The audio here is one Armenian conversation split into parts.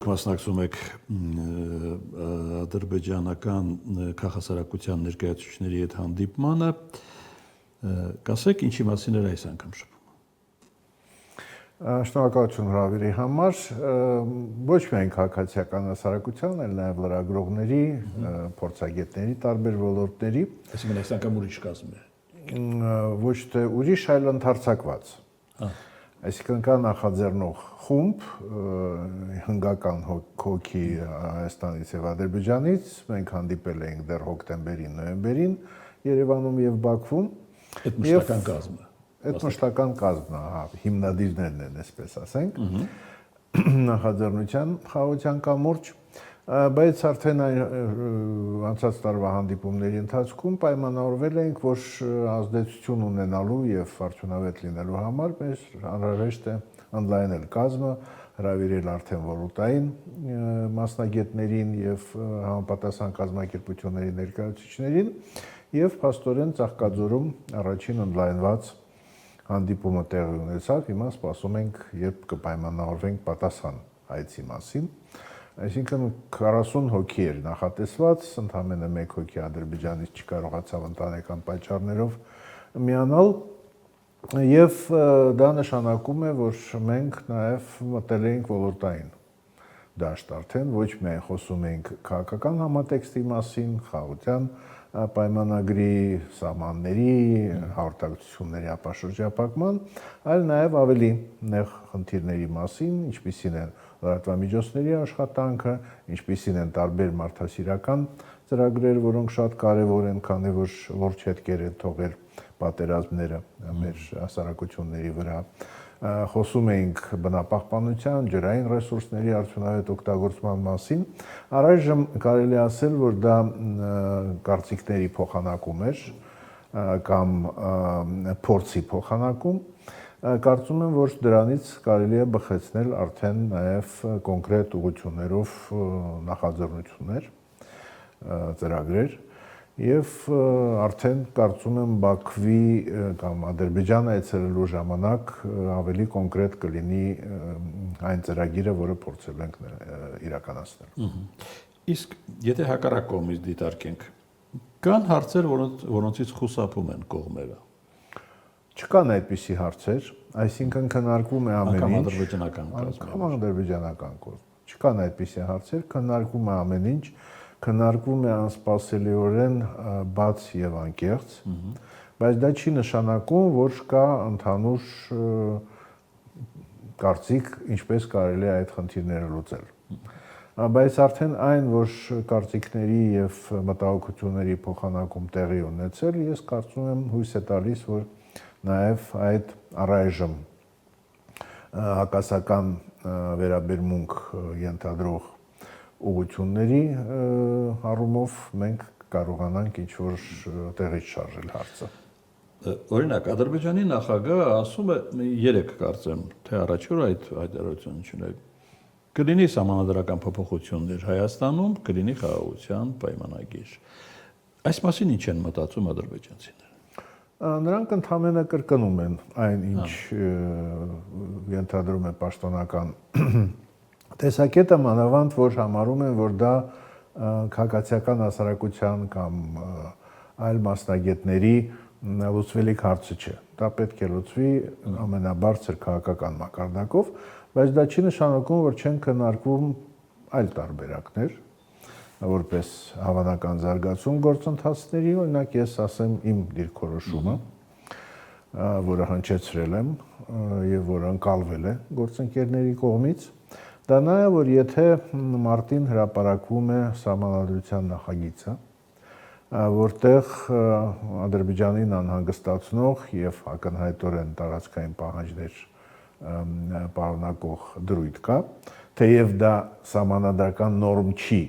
Դուք մասնակցում եք ադրբեջանական քաղաքասարակության ներկայացուցիչների հետ հանդիպմանը, կասեք ինչի մասին էր այս անգամ շփումը։ Շնորհակալություն հրավերի համար, ոչ միայն քաղաքացիական հասարակության, այլ նաև լրագրողների, փորձագետների տարբեր ոլորտների, այսինքն այս անգամ ուրիշ կազմ է։ Ոչ թե ուրիշ, այլ ընդարձակված։ Այսինքն կա նախաձեռնող խումբ, հնգական հոգի Հայաստանից եւ Ադրբեջանից, մենք հանդիպել էինք դեռ հոկտեմբերին, նոյեմբերին Երևանում եւ Բաքվում։ Այդ մշտական կազմը։ Այդ մշտական կազմն է, հիմնադիրներն են, այսպես ասենք, նախաձեռնության խաղաղության կամուրջ, բայց արդեն անցած տարվա հանդիպումների ընթացքում պայմանավորվել ենք, որ ազդեցություն ունենալու եւ արդյունավետ լինելու համար մեր անհրաժեշտ է ընդլայնել կազմը, հրավիրել արդեն ոլորտային մասնագետներին եւ համապատասխան կազմակերպությունների ներկայացուցիչներին եւ փաստորեն Ծաղկաձորում առաջին ընդլայնված հանդիպումը տեղի ունեցավ, հիմա սպասում ենք, երբ կպայմանավորվենք պատասխան այցի մասին։ Այսինքն 40 հոգի էր նախատեսված, ընդամենը 1 հոգի Ադրբեջանից չկարողացավ ընտանեկան պատճառներով միանալ, եւ դա նշանակում է, որ մենք նաեւ մտել ենք ոլորտային դաշտ արդեն, ոչ միայն խոսում ենք քաղաքական համատեքստի մասին, խաղաղության պայմանագրի, սահմանների, հաղորդակցությունների ապաշրջապակման, այլ նաև ավելի նեղ խնդիրների մասին, ինչպիսին են լրատվամիջոցների աշխատանքը, ինչպիսին են տարբեր մարդասիրական ծրագրեր, որոնք շատ կարևոր են, քանի որ ողջ հետքեր են թողել պատերազմները մեր հասարակությունների վրա։ Խոսում էինք բնապահպանության, ջրային ռեսուրսների արդյունավետ օգտագործման մասին։ Առայժմ կարելի ասել, որ դա կարծիքների փոխանակում էր կամ փորձի փոխանակում։ Կարծում եմ, որ դրանից կարելի է բխեցնել արդեն նաև կոնկրետ ուղղություններով նախաձեռնություններ, ծրագրեր եւ արդեն կարծում եմ Բաքվի կամ Ադրբեջան այցելելու ժամանակ ավելի կոնկրետ կլինի այն ծրագիրը, որը փորձել ենք իրականացնել։ Իսկ եթե հակառակ կողմից դիտարկենք, կան հարցեր, որոնցից խուսափում են կողմերը։ Չկան այդպիսի հարցեր, այսինքն քննարկվում է ամեն ինչ, ադրբեջանական կողմ։ Չկան այդպիսի հարցեր, քննարկվում է ամեն ինչ, քննարկվում է անսպասելիորեն բաց եւ անկեղծ, բայց դա չի նշանակում, որ կա ընդհանուր կարծիք, ինչպես կարելի է այդ խնդիրները լուծել։ Բայց արդեն այն, որ կարծիքների եւ մտահոգությունների փոխանակում տեղի ունեցել, ես կարծում եմ հույս է տալիս, որ նաեւ այդ առայժմ հակասական վերաբերմունք ենթադրող ուղղությունների առումով մենք կարողանանք ինչ-որ տեղից շարժել հարցը։ Օրինակ, Ադրբեջանի նախագահը ասում է, 3 կարծեմ, թե առաջի օր այդ հայտարարությունը չունի, կլինի սահմանադրական փոփոխություններ Հայաստանում, կլինի խաղաղության պայմանագիր։ Այս մասին ինչ են մտածում ադրբեջանցիները։ Նրանք ընդհանրապես կրկնում են այն, ինչ ենթադրում է պաշտոնական տեսակետը, մանավանդ որ համարում են, որ դա քաղաքացիական հասարակության կամ այլ մասնագետների լուծվելիք հարցը չէ։ Դա պետք է լուծվի ամենաբարձր քաղաքական մակարդակով, բայց դա չի նշանակում, որ չեն քննարկվում այլ տարբերակներ, որպես հավանական զարգացում գործընթացների, օրինակ ես ասեմ իմ դիրքորոշումը, որը հնչեցրել եմ եւ որը ընկալվել է գործընկերների կողմից, դա նա է, որ եթե մարտին հրապարակվում է սահմանադրության նախագիծը, որտեղ Ադրբեջանին անհանգստացնող եւ ակնհայտորեն տարածքային պահանջներ պարունակող դրույթ կա, թեև դա սահմանադրական նորմ չի,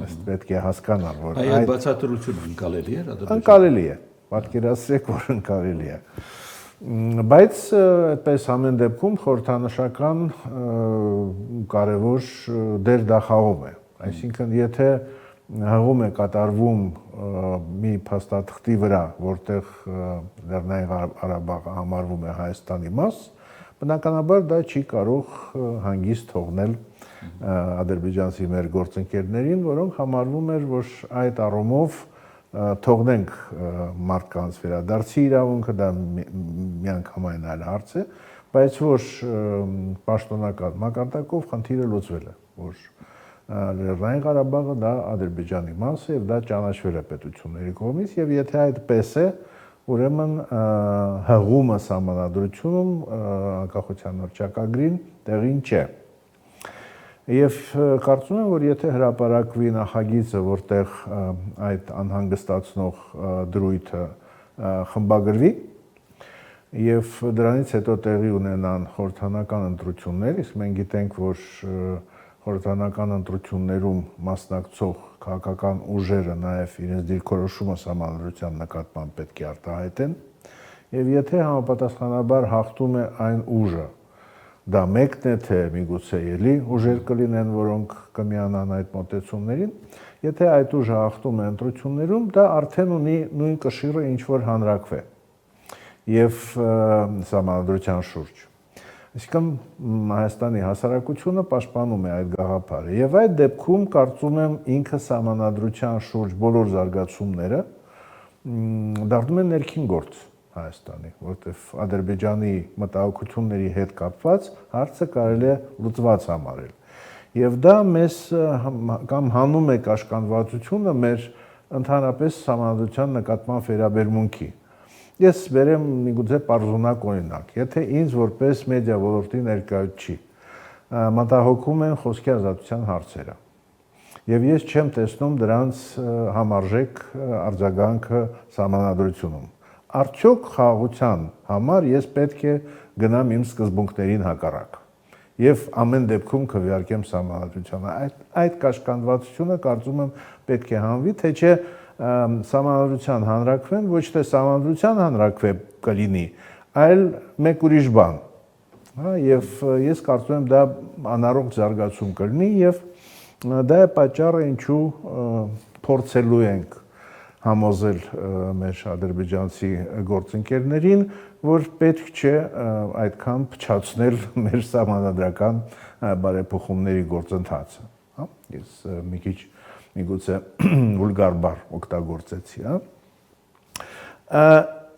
ըստ պետք է հասկանալ, որ այդ բացատրությունը ընկալելի է Ադրբեջանում։ Ընկալելի է, պատկերացրեք, որ ընկալելի է։ Բայց այդպես ամեն դեպքում խորհրդանշական կարևոր դեր դա խաղում է։ Այսինքն եթե հղում է կատարվում մի փաստաթղթի վրա, որտեղ Լեռնային Ղարաբաղը համարվում է Հայաստանի մաս, բնականաբար դա չի կարող հանգիստ թողնել ադրբեջանցի մեր գործընկերներին, որոնք համարվում էր, որ այդ առումով թողնենք մարդկանց վերադարձի իրավունքը, դա միանգամայն այլ հարց է, բայց որ պաշտոնական մակարդակով խնդիրը լուծվել է, որ Լեռնային Ղարաբաղը դա Ադրբեջանի մաս է եւ դա ճանաչվել է պետությունների կողմից եւ եթե այդպես է, ուրեմն հղումը սահմանադրությունում անկախության հռչակագրին տեղին չէ։ Եվ կարծում եմ, որ եթե հրապարակվի նախագիծը, որտեղ այդ անհանգստացնող դրույթը խմբագրվի եւ դրանից հետո տեղի ունենան խորհրդանական ընտրություններ, իսկ մենք գիտենք, որ խորհրդանական ընտրություններում մասնակցող քաղաքական ուժերը նաև իրենց դիրքորոշումը սահմանադրության նկատմամբ պետք է արտահայտեն եւ եթե համապատասխանաբար հաղթում է այն ուժը, դա մեկն է թե միգուցե ելի ուժեր կլինեն, որոնք կմիանան այդ մոտեցումներին, եթե այդ ուժը հաղթում է ընտրություններում, դա արդեն ունի նույն կշիռը, ինչ որ հանրակրվե եւ սահմանադրության շուրջ։ Այսինքն Հայաստանի հասարակությունը պաշտպանում է այդ գաղափարը եւ այդ դեպքում կարծում եմ ինքը սահմանադրության շուրջ բոլոր զարգացումները դառնում են ներքին գործ Հայաստանի, որտեղ Ադրբեջանի մտահոգությունների հետ կապված հարցը կարելի է լուծված համարել։ Եվ դա մեզ կամ հանում է կաշկանդվածությունը մեր ընդհանրապես սահմանադրության նկատմամբ վերաբերմունքի։ Ես բերեմ միգուցե պարզունակ օրինակ, եթե ինձ որպես մեդիա ոլորտի ներկայացուցիչ մտահոգում են խոսքի ազատության հարցերը, եւ ես չեմ տեսնում դրանց համարժեք արձագանքը սահմանադրությունում, արդյոք խաղաղության համար ես պետք է գնամ իմ սկզբունքներին հակառակ եւ ամեն դեպքում քվեարկեմ սահմանադրությանը։ Այդ կաշկանդվածությունը կարծում եմ պետք է հանվի, թե չէ սահմանադրության հանրակրվեն, ոչ թե սահմանադրության հանրակրվե կլինի, այլ մեկ ուրիշ բան։ Եվ ես կարծում եմ դա անառողջ զարգացում կլինի եւ դա է պատճառը, ինչու փորձելու ենք համոզել մեր ադրբեջանցի գործընկերներին, որ պետք չէ այդքան փչացնել մեր սահմանադրական բարեփոխումների գործընթացը։ Ես մի քիչ միգուցե վուլգար բառ օգտագործեցի,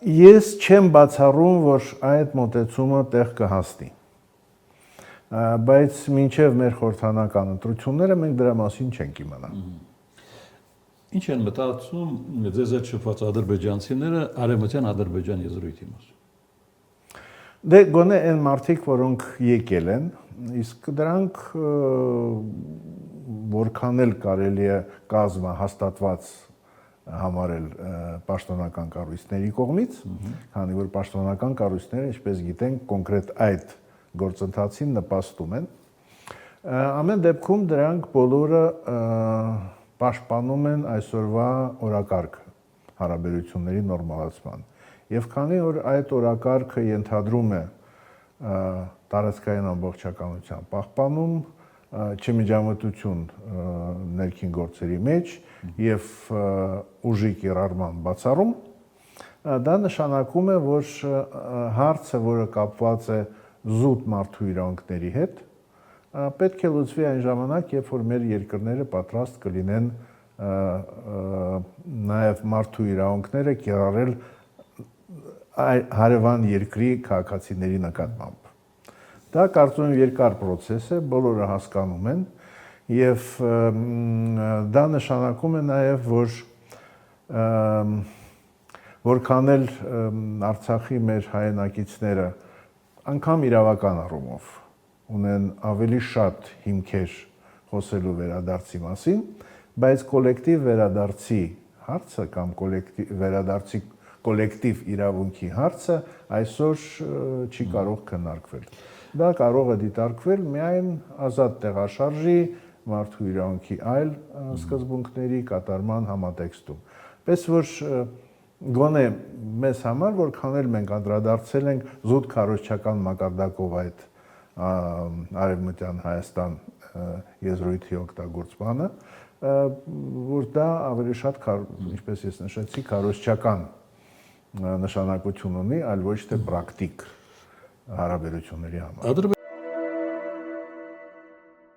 Ես չեմ բացառում, որ այդ մոտեցումը տեղ կհասնի, բայց մինչև մեր խորհրդանական ընտրությունները մենք դրա մասին չենք իմանա։ Ինչ են մտածում ձեզ հետ շփված ադրբեջանցիները արևմտյան Ադրբեջան եզրույթի մասին։ Դե գոնե այն մարդիկ, որոնք եկել են, իսկ դրանք որքան էլ կարելի է կազմը հաստատված համարել պաշտոնական կառույցների կողմից, քանի որ պաշտոնական կառույցները, ինչպես գիտենք, կոնկրետ այդ գործընթացին նպաստում են։ Ամեն դեպքում դրանք բոլորը պաշտպանում են այսօրվա օրակարգը հարաբերությունների նորմալացման։ Եվ քանի որ այդ օրակարգը ենթադրում է տարածքային ամբողջականության պահպանում, չմիջամտություն ներքին գործերի մեջ եւ ուժի կիրառման բացառում, դա նշանակում է, որ հարցը, որը կապված է զուտ մարդու իրավունքների հետ, պետք է լուծվի այն ժամանակ, երբ որ մեր երկրները պատրաստ կլինեն նաեւ մարդու իրավունքները կիրառել հարևան երկրի քաղաքացիների նկատմամբ։ Դա կարծում եմ երկար process է, բոլորը հասկանում են եւ դա նշանակում է նաեւ, որ որքան էլ Արցախի մեր հայրենակիցները անգամ իրավական առումով ունեն ավելի շատ հիմքեր խոսելու վերադարձի մասին, բայց կոլեկտիվ վերադարձի հարցը կամ վերադարձի կոլեկտիվ իրավունքի հարցը այսօր չի կարող քննարկվել։ Դա կարող է դիտարկվել միայն ազատ տեղաշարժի, մարդու իրավունքի այլ սկզբունքների կատարման համատեքստում։ Պես որ գոնե մեզ համար, որքան էլ մենք անդրադարձել ենք զուտ քարոզչական մակարդակով այդ արևմտյան Հայաստան եզրույթի օգտագործմանը, որ դա ավելի շատ, ինչպես ես նշեցի, քարոզչական նշանակություն ունի, այլ ոչ թե պրակտիկ հարաբերությունների համար։